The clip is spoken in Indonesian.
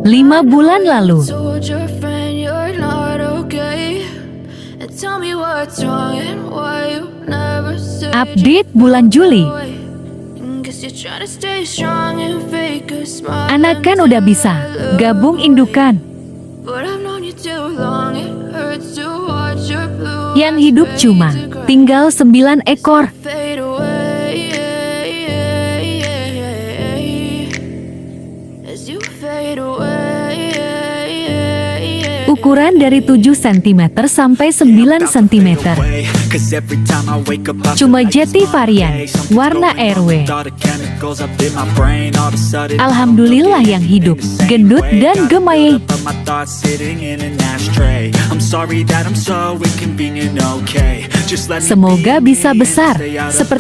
5 bulan lalu. Update bulan Juli. Anakan udah bisa, gabung indukan. Yang hidup cuma tinggal 9 ekor. Ukuran dari 7 cm sampai 9 cm. Cuma Jeti varian, warna RW. Alhamdulillah yang hidup, gendut dan gemayeh. Semoga bisa besar, seperti